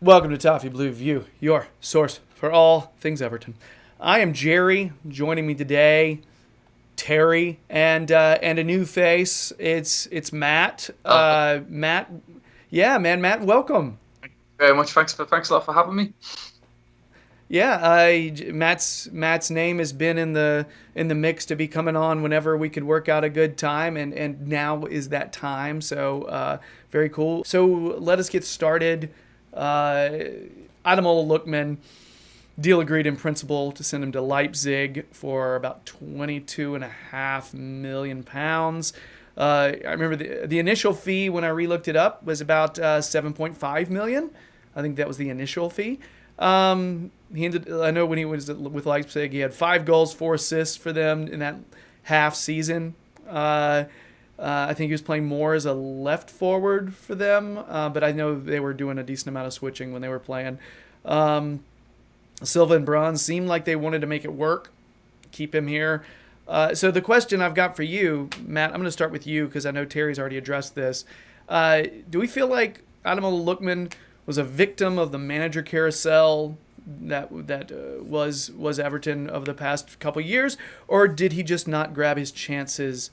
Welcome to Toffee Blue View, your source for all things Everton. I am Gerry. Joining me today, Terry, and a new face. It's Matt. Oh, Matt, yeah, man, Matt, welcome. very much. Thanks a lot for having me. Yeah, Matt's name has been in the mix to be coming on whenever we could work out a good time, and now is that time. So very cool. So let us get started. Ademola Lookman, deal agreed in principle to send him to Leipzig for about 22.5 million pounds. I remember the initial fee when I relooked it up was about 7.5 million. I think that was the initial fee. I know when he was with Leipzig, he had 5 goals, 4 assists for them in that half season. I think he was playing more as a left forward for them, but I know they were doing a decent amount of switching when they were playing. Um, Silva and Bronze seemed like they wanted to make it work, keep him here. So the question I've got for you, Matt, I'm going to start with you because I know Terry's already addressed this. Do we feel like Ademola Lookman was a victim of the manager carousel that was Everton over the past couple years, or did he just not grab his chances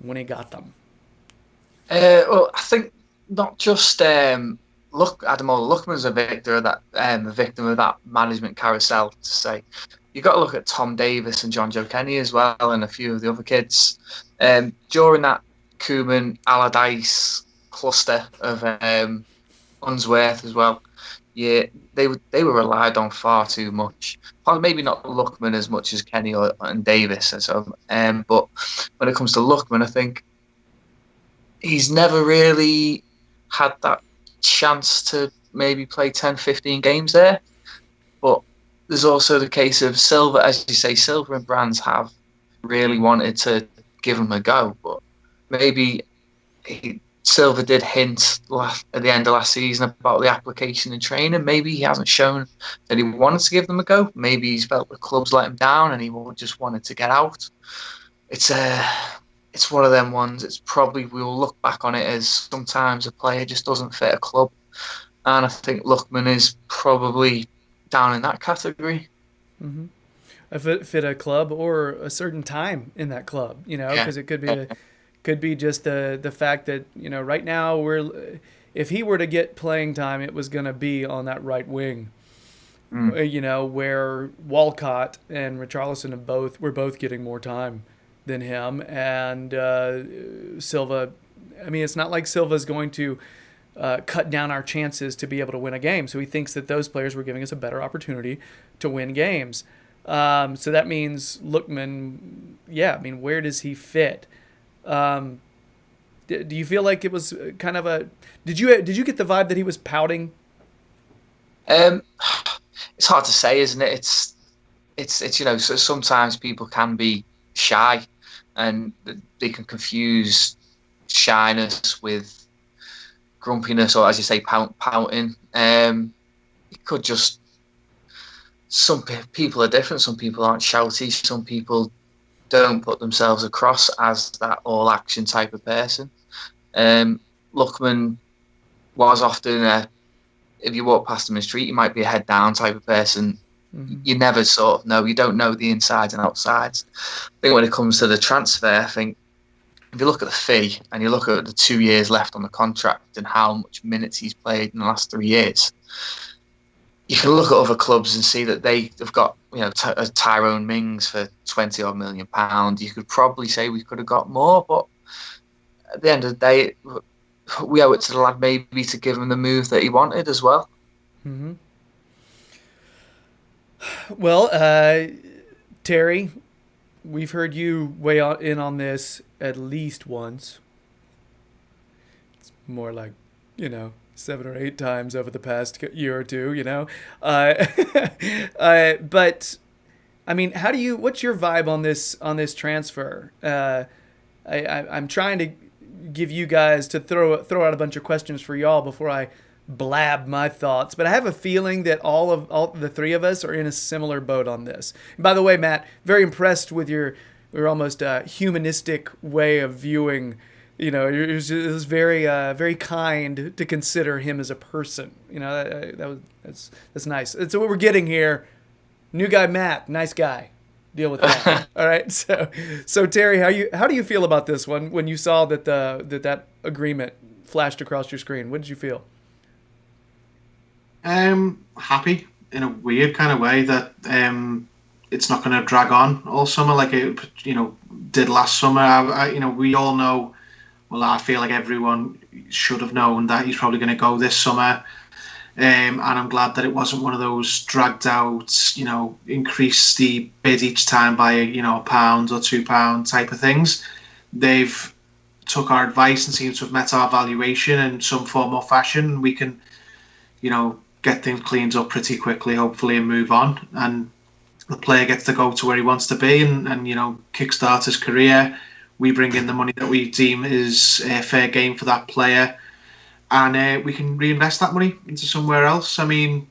when he got them? Well, I think not just Ademola Lookman's a victim of that management carousel. To say, you got to look at Tom Davis and John Joe Kenny as well, and a few of the other kids during that Koeman Allardyce cluster of Unsworth as well. Yeah, they were relied on far too much. Well, maybe not Lookman as much as Kenny and Davis, and so. But when it comes to Lookman, I think he's never really had that chance to maybe play 10, 15 games there. But there's also the case of Silva, as you say, Silva and Brands have really wanted to give him a go, but maybe Silva did hint at the end of last season about the application and training. Maybe he hasn't shown that he wanted to give them a go. Maybe he's felt the club's let him down and he just wanted to get out. It's one of them ones. It's probably we'll look back on it as sometimes a player just doesn't fit a club, and I think Lookman is probably down in that category. Mm-hmm. If it fit a club or a certain time in that club, Yeah. because it could be just the fact that right now if he were to get playing time, it was going to be on that right wing, Mm. where Walcott and Richarlison were both getting more time than him, and Silva. I mean, it's not like Silva's going to cut down our chances to be able to win a game. So he thinks that those players were giving us a better opportunity to win games. So that means Lookman. Yeah, I mean, where does he fit? Um, do you feel like it was kind of a? Did you get the vibe that he was pouting? Um, it's hard to say, isn't it? It's so sometimes people can be shy, and they can confuse shyness with grumpiness, or as you say, pouting. It could just people are different. Some people aren't shouty. Some people don't put themselves across as that all action type of person. Lookman was often if you walk past him in the street, you might be a head down type of person. Mm-hmm. You never sort of know. You don't know the insides and outsides. I think when it comes to the transfer, I think if you look at the fee and you look at the 2 years left on the contract and how much minutes he's played in the last 3 years, you can look at other clubs and see that they've got Tyrone Mings for 20 odd million pound. You could probably say we could have got more, but at the end of the day, we owe it to the lad maybe to give him the move that he wanted as well. Mm-hmm. Well, Terry, we've heard you weigh in on this at least once. It's more like, 7 or 8 times over the past year or two, Uh, but I mean, what's your vibe on this transfer? I'm trying to give you guys to throw out a bunch of questions for y'all before I blab my thoughts, but I have a feeling that all the three of us are in a similar boat on this. And by the way, Matt, very impressed with your almost humanistic way of viewing It was very, very kind to consider him as a person. That's nice. That's what we're getting here. New guy Matt, nice guy. Deal with that. All right. So Terry, how do you feel about this one when you saw that agreement flashed across your screen? What did you feel? Happy in a weird kind of way that it's not going to drag on all summer like it did last summer. We all know. Well, I feel like everyone should have known that he's probably going to go this summer. And I'm glad that it wasn't one of those dragged out, increase the bid each time by a pound or £2 type of things. They've took our advice and seem to have met our valuation in some form or fashion. We can, get things cleaned up pretty quickly, hopefully, and move on. And the player gets to go to where he wants to be and kickstart his career. We bring in the money that we deem is a fair game for that player, and we can reinvest that money into somewhere else. I mean,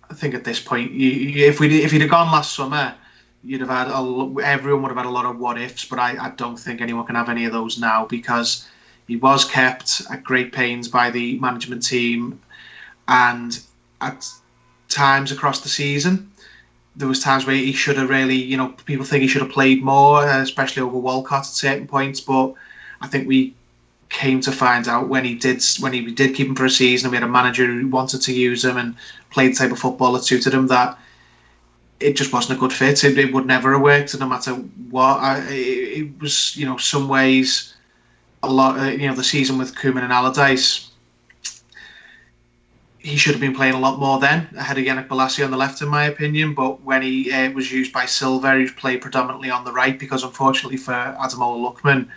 I think at this point, if he'd have gone last summer, everyone would have had a lot of what ifs. But I don't think anyone can have any of those now because he was kept at great pains by the management team, and at times across the season, there was times where he should have really, people think he should have played more, especially over Walcott at certain points. But I think we came to find out when we did keep him for a season, and we had a manager who wanted to use him and played the type of football that suited him, that it just wasn't a good fit. It would never have worked, no matter what. It was, some ways, a lot. The season with Koeman and Allardyce, he should have been playing a lot more then, ahead of Yannick Bolasie on the left, in my opinion. But when he was used by Silva, he played predominantly on the right because, unfortunately for Ademola Lookman,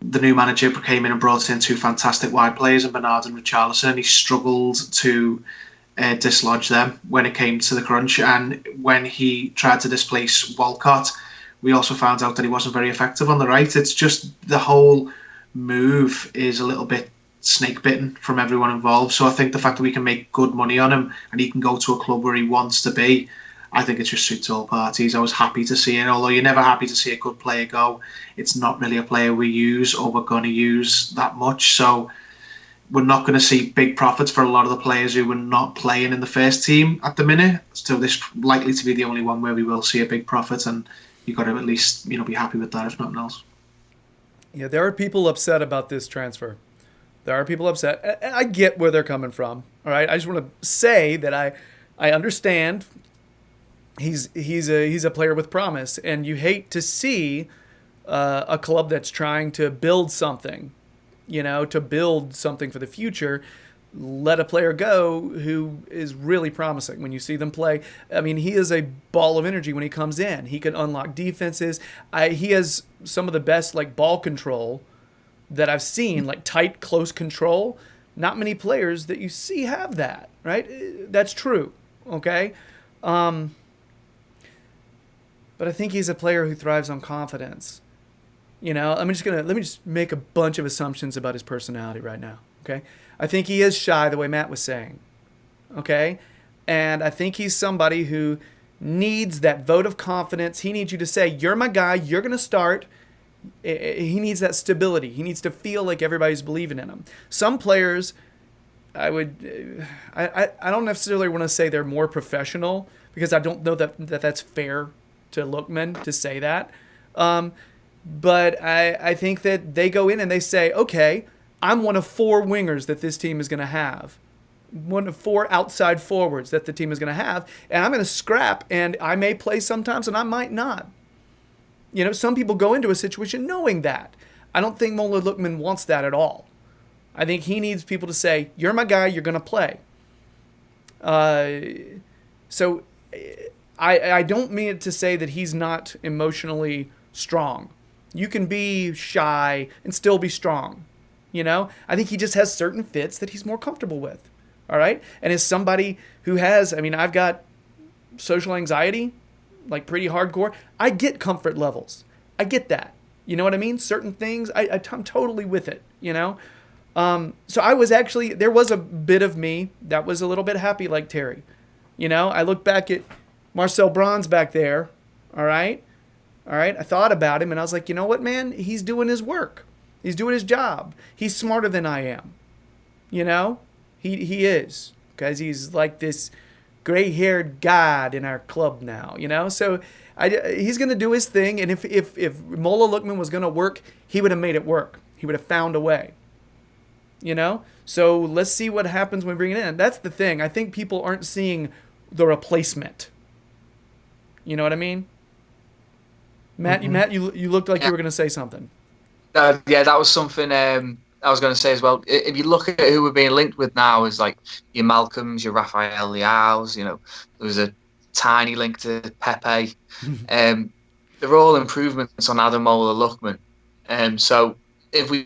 the new manager came in and brought in two fantastic wide players, in Bernard and Richarlison, and he struggled to dislodge them when it came to the crunch. And when he tried to displace Walcott, we also found out that he wasn't very effective on the right. It's just the whole move is a little bit snake bitten from everyone involved. So I think the fact that we can make good money on him and he can go to a club where he wants to be, I think it just suits all parties. I was happy to see it. Although you're never happy to see a good player go, it's not really a player we use or we're going to use that much. So we're not going to see big profits for a lot of the players who were not playing in the first team at the minute. So this likely to be the only one where we will see a big profit, and you've got to at least be happy with that, if nothing else. Yeah, there are people upset about this transfer. There are people upset. I get where they're coming from. All right, I just want to say that I understand. He's a player with promise, and you hate to see a club that's trying to build something, to build something for the future, let a player go who is really promising. When you see them play, I mean, he is a ball of energy when he comes in. He can unlock defenses. He has some of the best ball control that I've seen, tight, close control. Not many players that you see have that, right? That's true, okay? But I think he's a player who thrives on confidence. Let me just make a bunch of assumptions about his personality right now, okay? I think he is shy, the way Matt was saying, okay? And I think he's somebody who needs that vote of confidence. He needs you to say, you're my guy, you're going to start. He needs that stability. He needs to feel like everybody's believing in him. Some players, I don't necessarily want to say they're more professional, because I don't know that's fair to Lookman to say that. But I think that they go in and they say, okay, I'm one of four wingers that this team is going to have. One of four outside forwards that the team is going to have. And I'm going to scrap, and I may play sometimes and I might not. Some people go into a situation knowing that. I don't think Mola Lookman wants that at all. I think he needs people to say, you're my guy, you're going to play. So I don't mean it to say that he's not emotionally strong. You can be shy and still be strong. I think he just has certain fits that he's more comfortable with. All right? And as somebody who has, I've got social anxiety, pretty hardcore. I get comfort levels. I get that. You know what I mean? Certain things, I'm totally with it, So I was there was a bit of me that was a little bit happy like Terry. I look back at Marcel Brands back there, all right? I thought about him, and I was like, you know what, man? He's doing his work. He's doing his job. He's smarter than I am. You know, he is, because he's like this gray-haired god in our club now. You know, so he's gonna do his thing. And if Mola Lookman was gonna work, he would have made it work. He would have found a way. You know, so let's see what happens when we bring it in. That's the thing. I think people aren't seeing the replacement. You know what I mean? Matt, you looked like you were gonna say something. Yeah, that was something I was going to say as well. If you look at who we're being linked with now, is like your Malcolms, your Rafael Leao's. You know, there was a tiny link to Pepe. They're all improvements on Ademola Lookman. So if we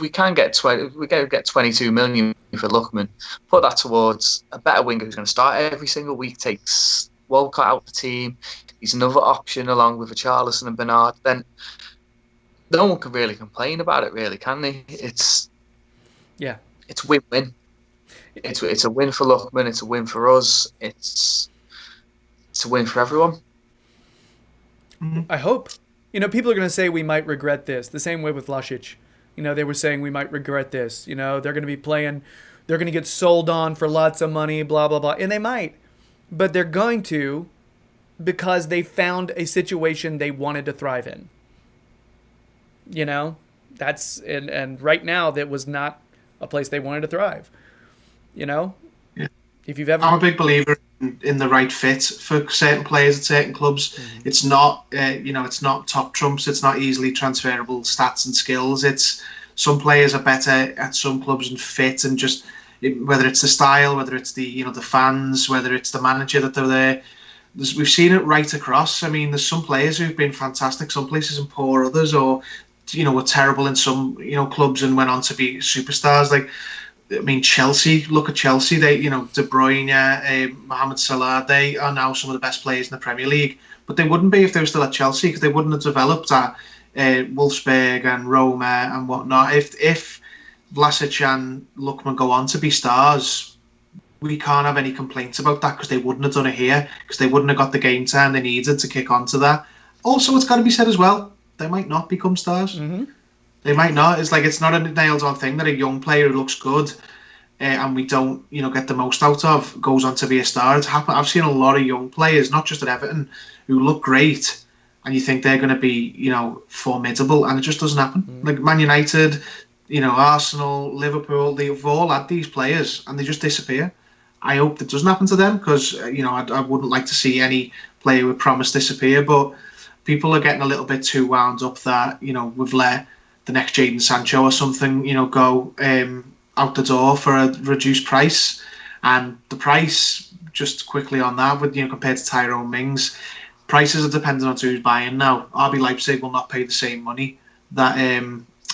can get if we get 22 million for Lookman, put that towards a better winger who's going to start every single week, takes Walcott out the team. He's another option along with Richarlison and Bernard. Then no one can really complain about it, really, can they? It's win-win. It's a win for Lookman. It's a win for us. It's a win for everyone. I hope. You know, people are going to say we might regret this. The same way with Vlasic. You know, they were saying we might regret this. You know, they're going to be playing. They're going to get sold on for lots of money, blah, blah, blah. And they might. But they're going to, because they found a situation they wanted to thrive in. You know, and right now that was not a place they wanted to thrive. You know, if you've ever, I'm a big believer in the right fit for certain players at certain clubs. It's not, it's not top trumps. It's not easily transferable stats and skills. It's some players are better at some clubs and fit, and just whether it's the style, whether it's the the fans, whether it's the manager that they're there. We've seen it right across. I mean, there's some players who've been fantastic, some places, and poor others, or were terrible in some clubs and went on to be superstars. Like, I mean, Chelsea. Look at Chelsea. They, De Bruyne, Mohamed Salah. They are now some of the best players in the Premier League. But they wouldn't be if they were still at Chelsea, because they wouldn't have developed at Wolfsburg and Roma and whatnot. If Vlasic and Lookman go on to be stars, we can't have any complaints about that, because they wouldn't have done it here, because they wouldn't have got the game time they needed to kick on to that. Also, it's got to be said as well, they might not become stars. They might not. It's not a nailed-on thing that a young player who looks good and we don't, get the most out of, goes on to be a star. It's happened. I've seen a lot of young players, not just at Everton, who look great, and you think they're going to be, formidable, and it just doesn't happen. Like Man United, Arsenal, Liverpool, they've all had these players, and they just disappear. I hope that doesn't happen to them, because I wouldn't like to see any player with promise disappear. But people are getting a little bit too wound up that we've let the next Jadon Sancho or something go out the door for a reduced price. And the price, just quickly on that, with compared to Tyrone Mings, prices are dependent on who's buying now. RB Leipzig will not pay the same money that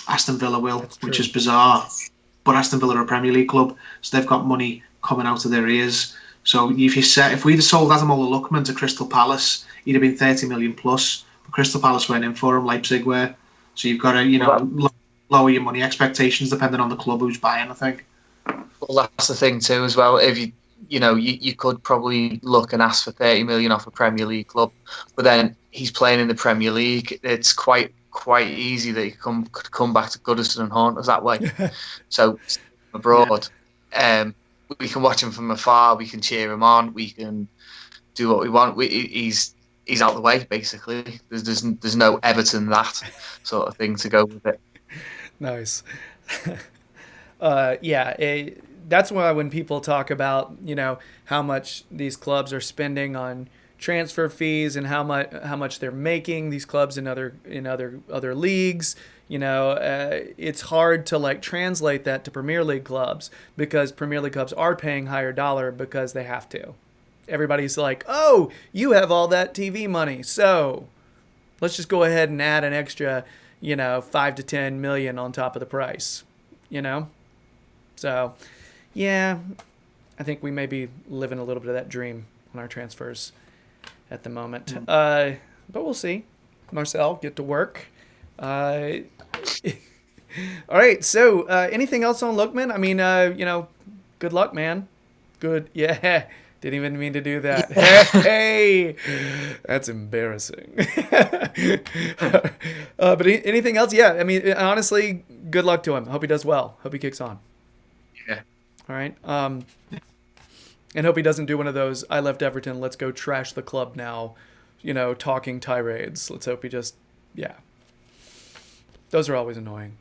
Aston Villa will, which is bizarre. But Aston Villa are a Premier League club, so they've got money coming out of their ears. So if we'd have sold Ademola Lookman to Crystal Palace, he'd have been 30 million plus. But Crystal Palace went in for him, Leipzig were. So you've got to lower your money expectations depending on the club who's buying, I think. Well, that's the thing too as well. If you could probably look and ask for 30 million off a Premier League club, but then he's playing in the Premier League. It's quite easy that he could come back to Goodison and haunt us that way. So abroad, we can watch him from afar. We can cheer him on. We can do what we want. He's out the way, basically. There's no Everton that sort of thing to go with it. Nice. That's why when people talk about how much these clubs are spending on transfer fees and how much they're making, these clubs in other leagues, it's hard to translate that to Premier League clubs, because Premier League clubs are paying higher dollar because they have to. Everybody's like, oh, you have all that TV money, so let's just go ahead and add an extra, 5 to 10 million on top of the price, So, yeah, I think we may be living a little bit of that dream on our transfers at the moment. But we'll see. Marcel, get to work. All right, so anything else on Lookman? I mean, good luck, man. Good, yeah. Didn't even mean to do that. Hey, that's embarrassing. But anything else? Yeah, I mean, honestly, good luck to him. Hope he does well. Hope he kicks on. Yeah. All right. And hope he doesn't do one of those, I left Everton, let's go trash the club now, talking tirades. Let's hope he just, yeah. Those are always annoying.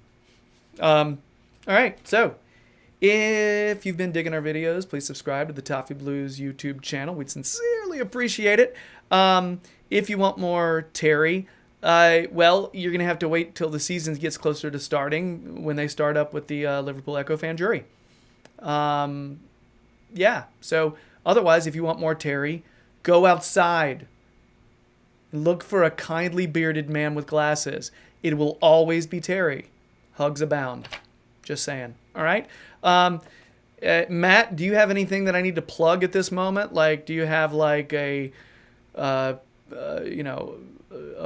All right, so if you've been digging our videos, please subscribe to the Toffee Blues YouTube channel. We'd sincerely appreciate it. If you want more Terry, well, you're going to have to wait till the season gets closer to starting when they start up with the Liverpool Echo fan jury. Yeah, so otherwise, if you want more Terry, go outside. Look for a kindly bearded man with glasses. It will always be Terry. Hugs abound. Just saying. All right? Matt, do you have anything that I need to plug at this moment? Like, do you have like a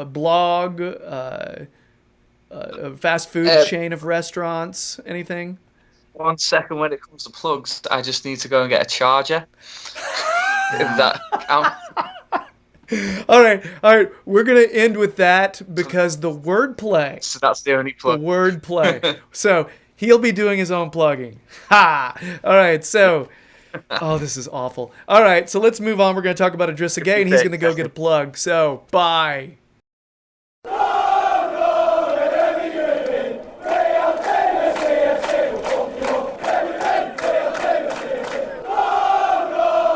blog, a fast food chain of restaurants, anything? 1 second, when it comes to plugs, I just need to go and get a charger. If that counts. All right. We're gonna end with that because the wordplay. So that's the only plug. The wordplay. So he'll be doing his own plugging. Ha! All right. So, this is awful. All right. So let's move on. We're gonna talk about Idrissa Gueye, and he's gonna go get a plug. So bye.